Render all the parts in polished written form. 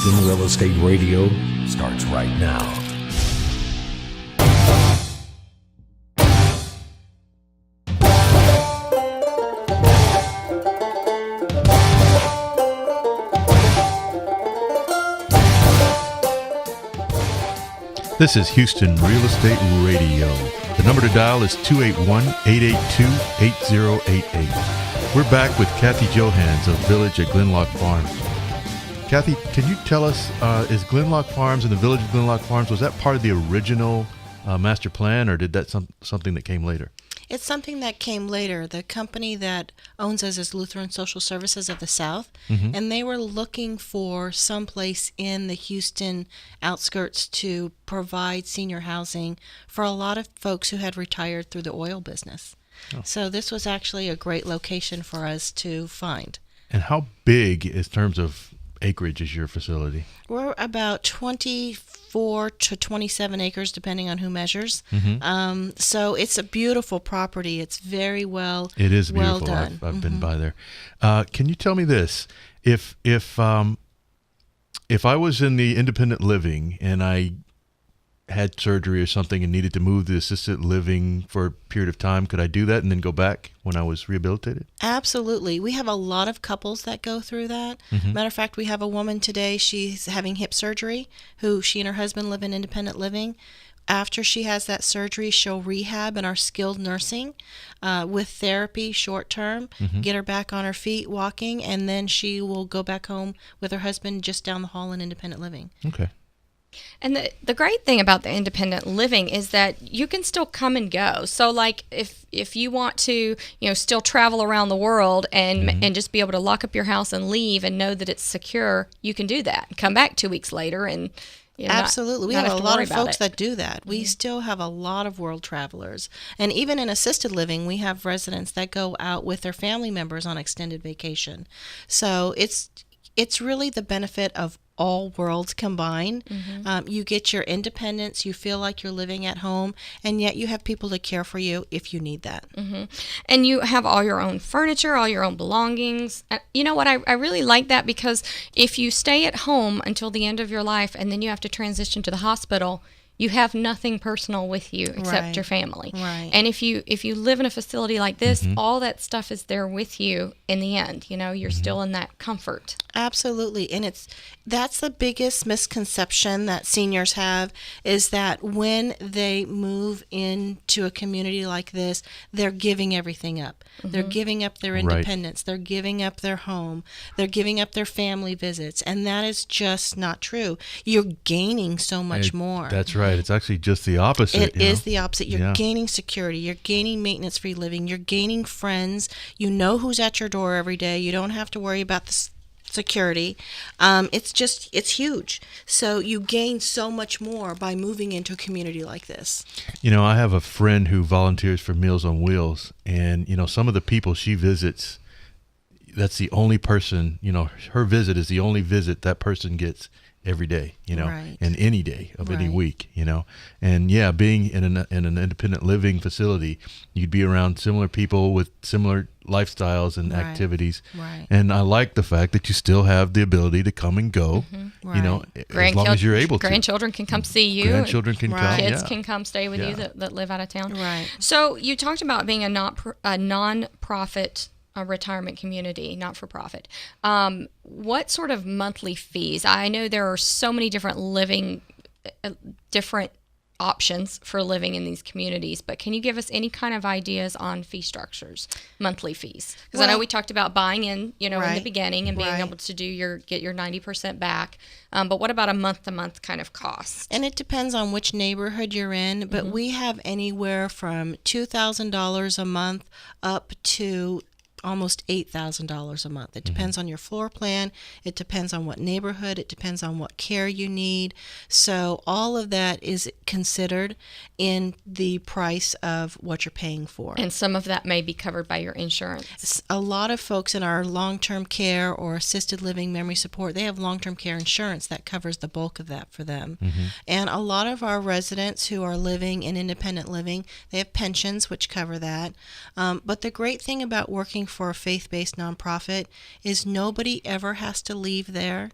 Houston Real Estate Radio starts right now. This is Houston Real Estate Radio. The number to dial is 281-882-8088. We're back with Kathy Johanns of Village at Gleannloch Farms. Kathy, can you tell us, is Gleannloch Farms and the Village of Gleannloch Farms, was that part of the original master plan, or did that something that came later? It's something that came later. The company that owns us is Lutheran Social Services of the South, and they were looking for some place in the Houston outskirts to provide senior housing for a lot of folks who had retired through the oil business. Oh. So this was actually a great location for us to find. And how big, in terms of acreage, is your facility? We're about 24 to 27 acres, depending on who measures. So it's a beautiful property. It's very well It is well beautiful. done. I've been by there. Can you tell me this? If I was in the independent living and I had surgery or something and needed to move to assisted living for a period of time, could I do that and then go back when I was rehabilitated? Absolutely. We have a lot of couples that go through that. Matter of fact, we have a woman today, she's having hip surgery, who she and her husband live in independent living. After she has that surgery, she'll rehab in our skilled nursing with therapy short term, get her back on her feet walking, and then she will go back home with her husband just down the hall in independent living. Okay. And the great thing about the independent living is that you can still come and go. So like if you want to, still travel around the world and just be able to lock up your house and leave and know that it's secure, you can do that. Come back 2 weeks later and absolutely. We have a lot of folks that do that. We Mm-hmm. still have a lot of world travelers. And even in assisted living, we have residents that go out with their family members on extended vacation. So it's really the benefit of all worlds combined. You get your independence, you feel like you're living at home, and yet you have people to care for you if you need that. And you have all your own furniture, all your own belongings. You know what? I really like that, because if you stay at home until the end of your life and then you have to transition to the hospital, you have nothing personal with you except your family. Right. And if you live in a facility like this, all that stuff is there with you in the end. You're still in that comfort. Absolutely. And that's the biggest misconception that seniors have, is that when they move into a community like this, they're giving everything up. They're giving up their independence. They're giving up their home. They're giving up their family visits. And that is just not true. You're gaining so much more. That's right. It's actually just the opposite. It is the opposite. You're gaining security. You're gaining maintenance-free living. You're gaining friends. You know who's at your door every day. You don't have to worry about the security. It's huge. So you gain so much more by moving into a community like this. I have a friend who volunteers for Meals on Wheels, and some of the people she visits, that's the only person, her visit is the only visit that person gets every day, and any day of any week, and being in an independent living facility, you'd be around similar people with similar lifestyles and activities. And I like the fact that you still have the ability to come and go, as long as you're able to. Grandchildren can come see you. Grandchildren can come. Kids can come stay with you that live out of town. Right. So you talked about being a non-profit retirement community, not for profit. What sort of monthly fees? I know there are so many different different options for living in these communities, but can you give us any kind of ideas on fee structures, monthly fees? Because I know we talked about buying in, in the beginning and being able to get your 90% back. But what about a month-to-month kind of cost? And it depends on which neighborhood you're in, but we have anywhere from $2,000 a month up to almost $8,000 a month. It depends on your floor plan. It depends on what neighborhood. It depends on what care you need. So all of that is considered in the price of what you're paying for. And some of that may be covered by your insurance. A lot of folks in our long-term care or assisted living memory support, they have long-term care insurance that covers the bulk of that for them. And a lot of our residents who are living in independent living, they have pensions which cover that. But the great thing about working for a faith-based nonprofit is nobody ever has to leave there.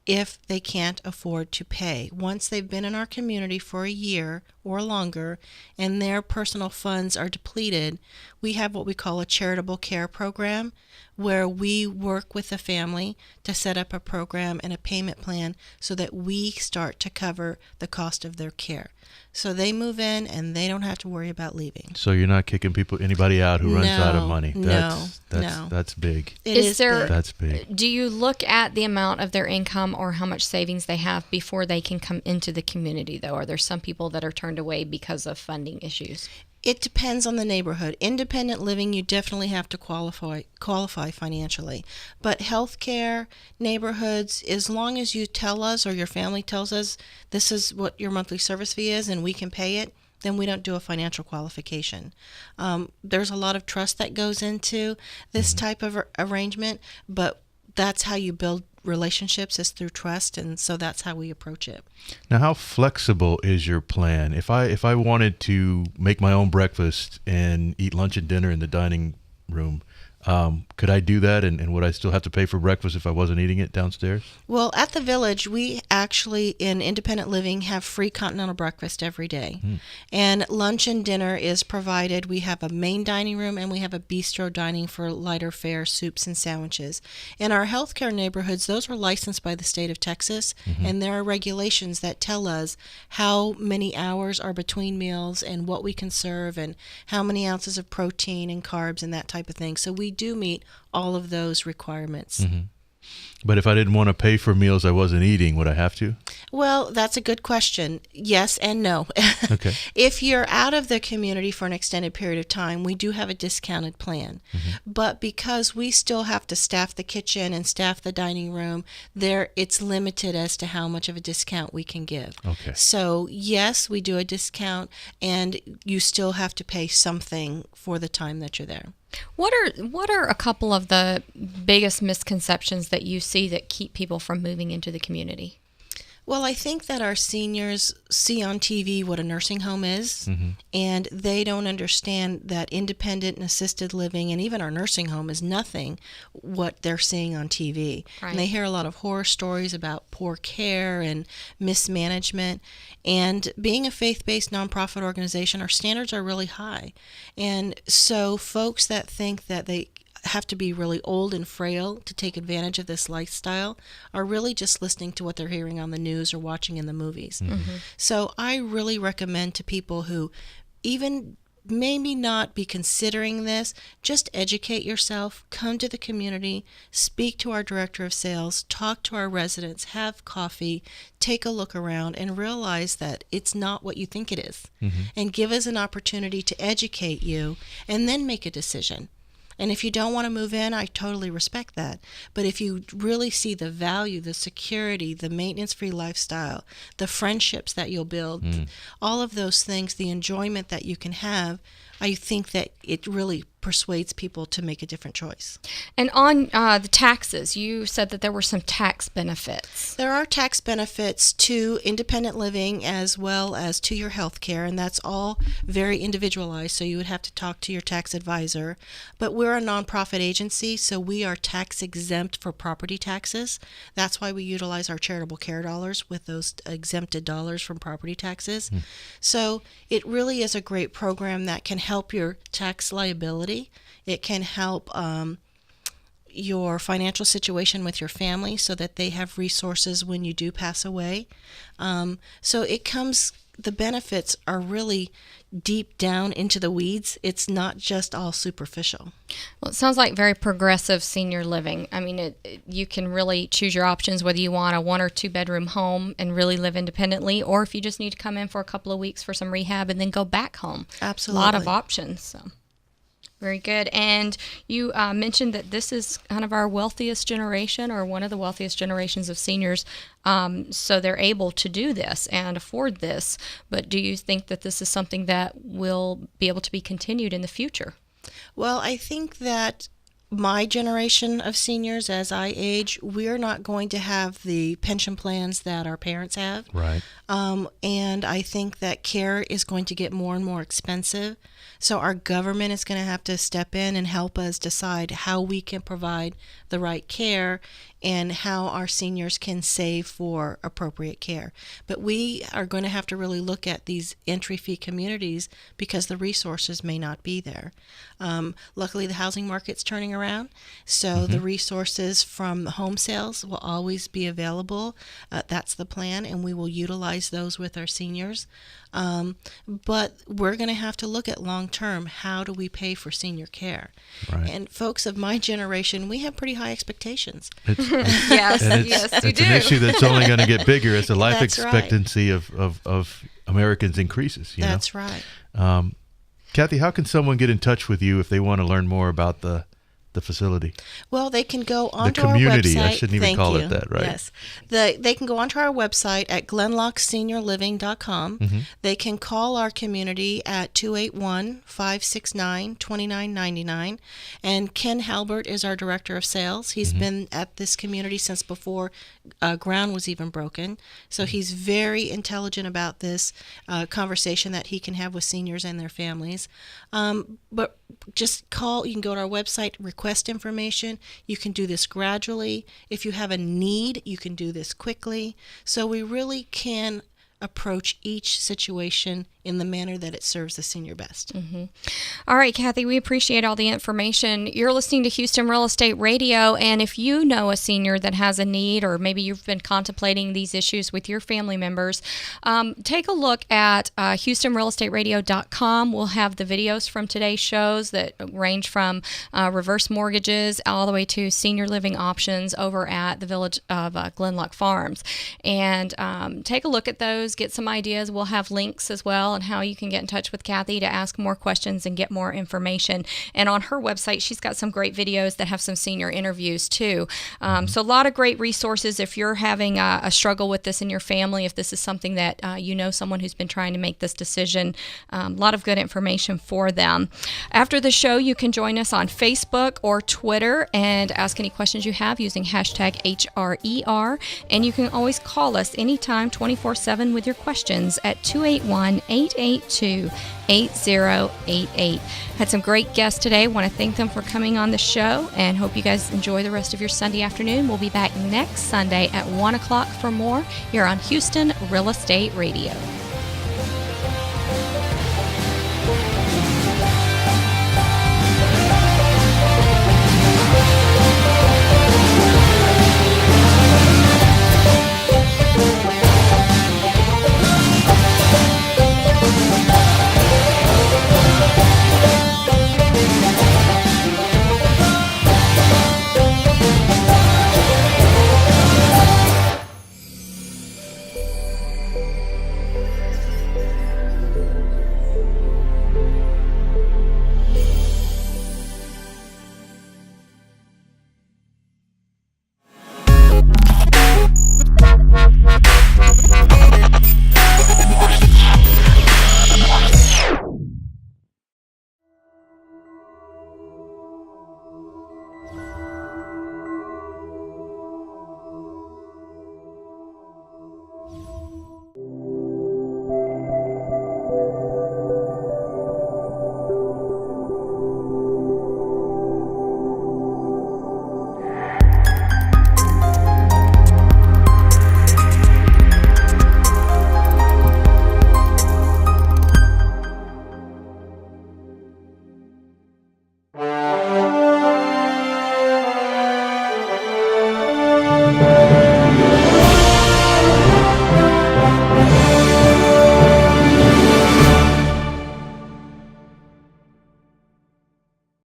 if they can't afford to pay. Once they've been in our community for a year or longer and their personal funds are depleted, we have what we call a charitable care program, where we work with the family to set up a program and a payment plan so that we start to cover the cost of their care. So they move in and they don't have to worry about leaving. So you're not kicking anybody out who runs out of money. No. That's big. That's big. Do you look at the amount of their income or how much savings they have before they can come into the community, though? Are there some people that are turned away because of funding issues? It depends on the neighborhood. Independent living, you definitely have to qualify financially. But healthcare, neighborhoods, as long as you tell us or your family tells us this is what your monthly service fee is and we can pay it, then we don't do a financial qualification. There's a lot of trust that goes into this type of arrangement, but that's how you build relationships, is through trust, and so that's how we approach it. Now, how flexible is your plan? If I wanted to make my own breakfast and eat lunch and dinner in the dining room, could I do that, and would I still have to pay for breakfast if I wasn't eating it downstairs? Well, at the Village, we actually, in independent living, have free continental breakfast every day. And lunch and dinner is provided. We have a main dining room and we have a bistro dining for lighter fare, soups and sandwiches. In our healthcare neighborhoods, those are licensed by the state of Texas, and there are regulations that tell us how many hours are between meals and what we can serve and how many ounces of protein and carbs and that type of thing. So we do meet all of those requirements. But if I didn't want to pay for meals I wasn't eating, would I have to? Well, that's a good question. Yes and no. Okay. If you're out of the community for an extended period of time, we do have a discounted plan. But because we still have to staff the kitchen and staff the dining room, it's limited as to how much of a discount we can give. Okay. So yes, we do a discount, and you still have to pay something for the time that you're there. What are a couple of the biggest misconceptions that you see that keep people from moving into the community? Well, I think that our seniors see on TV what a nursing home is, and they don't understand that independent and assisted living, and even our nursing home, is nothing what they're seeing on TV. Right. And they hear a lot of horror stories about poor care and mismanagement. And being a faith-based nonprofit organization, our standards are really high. And so folks that think that they have to be really old and frail to take advantage of this lifestyle are really just listening to what they're hearing on the news or watching in the movies. So I really recommend to people who even maybe not be considering this, just educate yourself, come to the community, speak to our director of sales, talk to our residents, have coffee, take a look around, and realize that it's not what you think it is. And give us an opportunity to educate you and then make a decision. And if you don't want to move in, I totally respect that. But if you really see the value, the security, the maintenance-free lifestyle, the friendships that you'll build, all of those things, the enjoyment that you can have, I think that it really persuades people to make a different choice. And on the taxes, you said that there were some tax benefits. There are tax benefits to independent living as well as to your health care, and that's all very individualized, so you would have to talk to your tax advisor. But we're a nonprofit agency, so we are tax exempt for property taxes. That's why we utilize our charitable care dollars with those exempted dollars from property taxes. So it really is a great program that can help your tax liability. It can help your financial situation with your family so that they have resources when you do pass away. So the benefits are really deep down into the weeds. It's not just all superficial. Well, it sounds like very progressive senior living. I mean, you can really choose your options, whether you want a 1 or 2 bedroom home and really live independently, or if you just need to come in for a couple of weeks for some rehab and then go back home. Absolutely. A lot of options. So. Very good. And you mentioned that this is kind of our wealthiest generation, or one of the wealthiest generations of seniors, so they're able to do this and afford this. But do you think that this is something that will be able to be continued in the future? Well, I think that my generation of seniors, as I age, we're not going to have the pension plans that our parents have. Right. And I think that care is going to get more and more expensive. So our government is going to have to step in and help us decide how we can provide the right care and how our seniors can save for appropriate care. But we are going to have to really look at these entry fee communities because the resources may not be there. Luckily, the housing market's turning around, so the resources from the home sales will always be available. That's the plan, and we will utilize those with our seniors. But we're going to have to look at long term, how do we pay for senior care? Right. And folks of my generation, we have pretty high expectations. Yes, yes, you It's do. an issue that's only going to get bigger as the life That's right. expectancy of Americans increases. That's right. Kathy, how can someone get in touch with you if they want to learn more about the facility? Well, they can go onto community, our website. I shouldn't even Thank call you. it that, right? Yes. They can go onto our website at gleannlochseniorliving.com. They can call our community at 281-569-2999. And Ken Halbert is our director of sales. He's been at this community since before ground was even broken. So he's very intelligent about this conversation that he can have with seniors and their families. But just call. You can go to our website, request information. You can do this gradually. If you have a need, you can do this quickly. So we really can approach each situation in the manner that it serves the senior best. All right, Kathy, we appreciate all the information. You're listening to Houston Real Estate Radio, and if you know a senior that has a need, or maybe you've been contemplating these issues with your family members, take a look at HoustonRealEstateRadio.com. We'll have the videos from today's shows that range from reverse mortgages all the way to senior living options over at the village of Gleannloch Farms. And take a look at those, get some ideas. We'll have links as well on how you can get in touch with Kathy to ask more questions and get more information. And on her website, she's got some great videos that have some senior interviews too. So a lot of great resources if you're having a struggle with this in your family, if this is something that you know someone who's been trying to make this decision. A lot of good information for them. After the show, you can join us on Facebook or Twitter and ask any questions you have using hashtag HRER. And you can always call us anytime 24/7 with your questions at 281-882-8088. Had some great guests today. Want to thank them for coming on the show and hope you guys enjoy the rest of your Sunday afternoon. We'll be back next Sunday at 1 o'clock for more here on Houston Real Estate Radio.